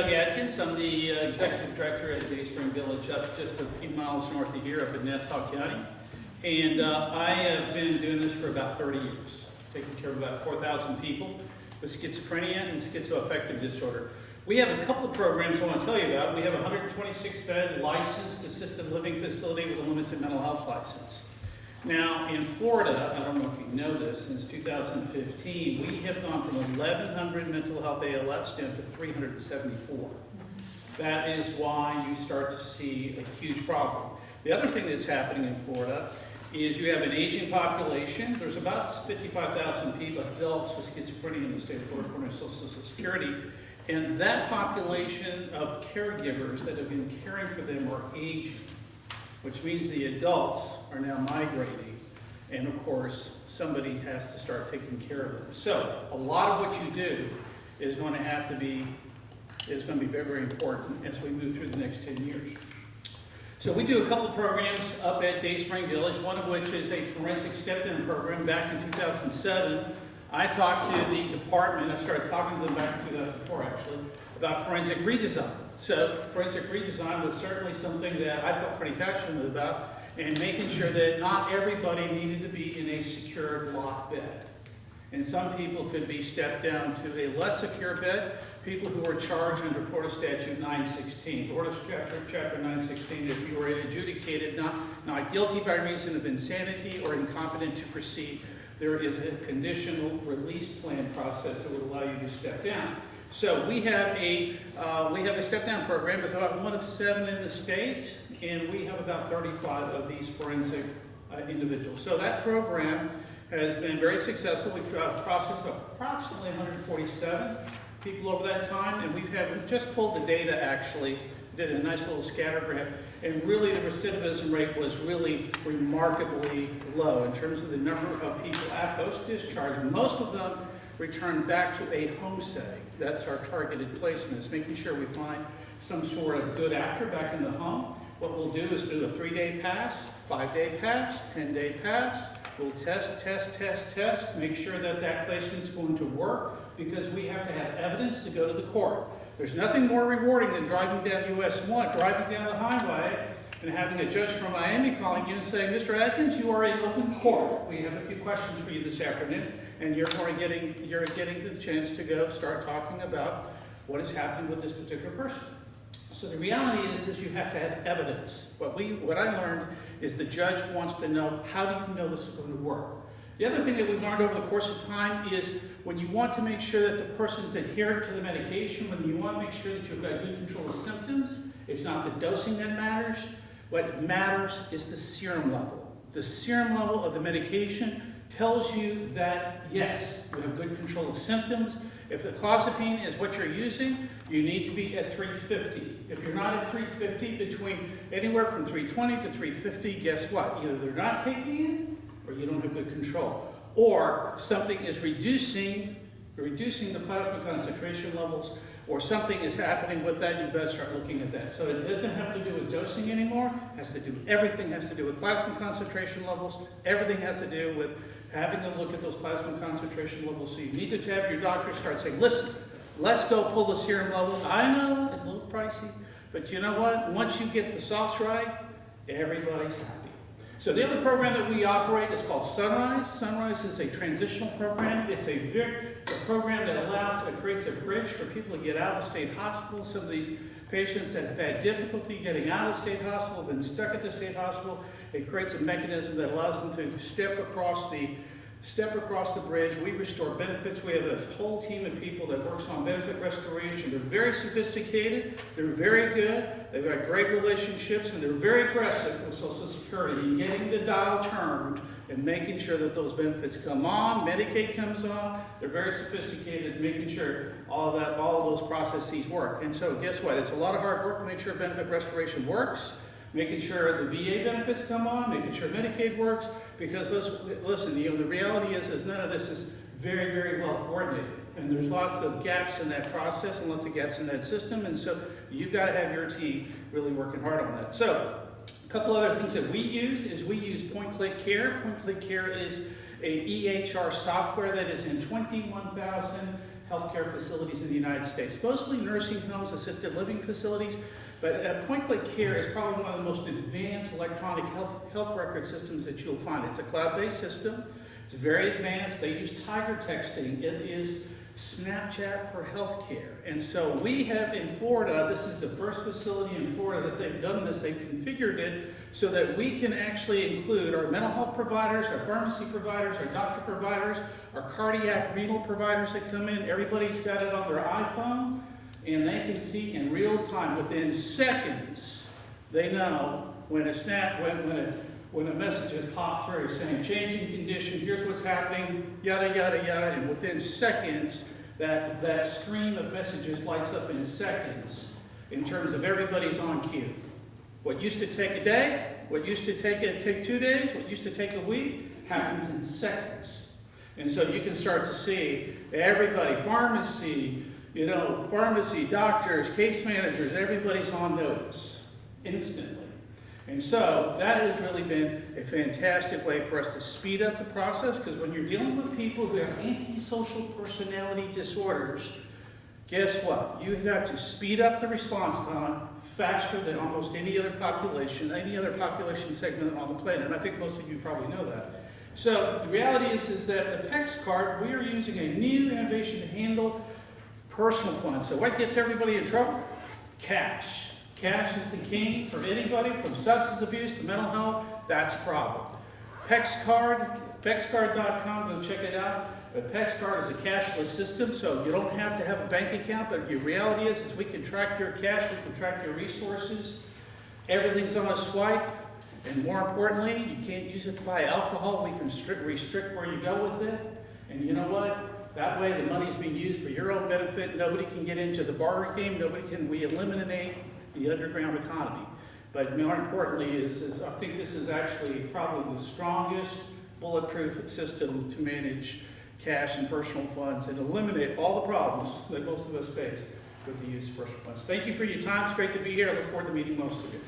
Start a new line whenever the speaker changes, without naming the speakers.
Adkins. I'm the executive director at Dayspring Village, up just a few miles north of here, up in Nassau County. And I have been doing this for about 30 years, taking care of about 4,000 people with schizophrenia and schizoaffective disorder. We have a couple of programs I want to tell you about. We have a 126-bed licensed assisted living facility with a limited mental health license. Now, in Florida, I don't know if you know this, since 2015, we have gone from 1,100 mental health ALFs down to 374. That is why you start to see a huge problem. The other thing that's happening in Florida is you have an aging population. There's about 55,000 people, adults with schizophrenia in the state of Florida, according to Social Security. And that population of caregivers that have been caring for them are aging, which means the adults are now migrating, and of course, somebody has to start taking care of them. So, a lot of what you do is going to be very, very important as we move through the next 10 years. So we do a couple of programs up at Dayspring Village, one of which is a forensic step-down program. Back in 2007, I talked to the department, I started talking to them back in 2004 actually, about forensic redesign. So forensic redesign was certainly something that I felt pretty passionate about, and making sure that not everybody needed to be in a secured locked bed. And some people could be stepped down to a less secure bed, people who were charged under Florida Statute 916. Florida Chapter 916, if you were adjudicated not guilty by reason of insanity or incompetent to proceed, there is a conditional release plan process that would allow you to step down. So we have a step-down program. It's about 1 of 7 in the state, and we have about 35 of these forensic individuals. So that program has been very successful. We've processed approximately 147 people over that time, and we've just pulled the data actually, did a nice little scattergram, and really the recidivism rate was really remarkably low in terms of the number of people at post-discharge. Most of them return back to a home setting. That's our targeted placement, is making sure we find some sort of good actor back in the home. What we'll do is do a 3-day pass, 5-day pass, 10-day pass. We'll test, make sure that that placement's going to work, because we have to have evidence to go to the court. There's nothing more rewarding than driving down US 1, driving down the highway, and having a judge from Miami calling you and saying, Mr. Adkins, you are in open court. We have a few questions for you this afternoon, and you're getting the chance to go start talking about what is happening with this particular person. So the reality is you have to have evidence. What I learned is the judge wants to know, how do you know this is going to work? The other thing that we've learned over the course of time is when you want to make sure that the person's adherent to the medication, when you want to make sure that you've got good control of symptoms, it's not the dosing that matters. What matters is the serum level. The serum level of the medication tells you that, yes, you have good control of symptoms. If the clozapine is what you're using, you need to be at 350. If you're not at 350, between anywhere from 320 to 350, guess what? Either they're not taking it, or you don't have good control. Or something is reducing the plasma concentration levels, or something is happening with that, you better start looking at that. So it doesn't have to do with dosing anymore. Everything has to do with plasma concentration levels. Everything has to do with having a look at those plasma concentration levels. So you need to have your doctor start saying, listen, let's go pull the serum level. I know it's a little pricey, but you know what? Once you get the sauce right, everybody's happy. So the other program that we operate is called Sunrise. Sunrise is a transitional program. It's a program that creates a bridge for people to get out of the state hospital. Some of these patients that have had difficulty getting out of the state hospital, been stuck at the state hospital, it creates a mechanism that allows them to step across the bridge. We restore benefits. We have a whole team of people that works on benefit restoration. They're very sophisticated. They're very good. They've got great relationships, and they're very aggressive with Social Security in getting the dial turned and making sure that those benefits come on, Medicaid comes on. They're very sophisticated, making sure all of those processes work. And so guess what? It's a lot of hard work to make sure benefit restoration works, making sure the VA benefits come on, making sure Medicaid works, because listen, the reality is none of this is very, very well coordinated. And there's lots of gaps in that process and lots of gaps in that system, and so you've got to have your team really working hard on that. So a couple other things that we use point-click care. Point-click care is a EHR software that is in 21,000 healthcare facilities in the United States, mostly nursing homes, assisted living facilities, but point-click care is probably one of the most advanced electronic health record systems that you'll find. It's a cloud-based system. It's very advanced. They use Tiger texting. It is Snapchat for healthcare. And so we have in Florida, this is the first facility in Florida that they've done this. They've configured it so that we can actually include our mental health providers, our pharmacy providers, our doctor providers, our cardiac renal providers that come in. Everybody's got it on their iPhone, and they can see in real time, within seconds, they know when a message has popped through saying changing condition, here's what's happening, yada, yada, yada, and within seconds, that stream of messages lights up in seconds in terms of everybody's on cue. What used to take a day, what used to take 2 days, what used to take a week, happens in seconds. And so you can start to see everybody, pharmacy, doctors, case managers, everybody's on notice instantly. And so that has really been a fantastic way for us to speed up the process, because when you're dealing with people who have antisocial personality disorders, guess what? You've got to speed up the response time faster than almost any other population segment on the planet. And I think most of you probably know that. So the reality is that the PEX card, we are using a new innovation to handle personal funds. So what gets everybody in trouble? Cash. Cash is the king for anybody, from substance abuse to mental health. That's a problem. PEX card, PEXcard.com, go check it out. But PEX card is a cashless system, so you don't have to have a bank account, but the reality is we can track your cash, we can track your resources. Everything's on a swipe, and more importantly, you can't use it to buy alcohol. We can restrict where you go with it. And you know what? That way the money's being used for your own benefit. Nobody can get into the bar game. We eliminate the underground economy. But more importantly is I think this is actually probably the strongest bulletproof system to manage cash and personal funds and eliminate all the problems that most of us face with the use of personal funds. Thank you for your time. It's great to be here. I look forward to meeting most of you.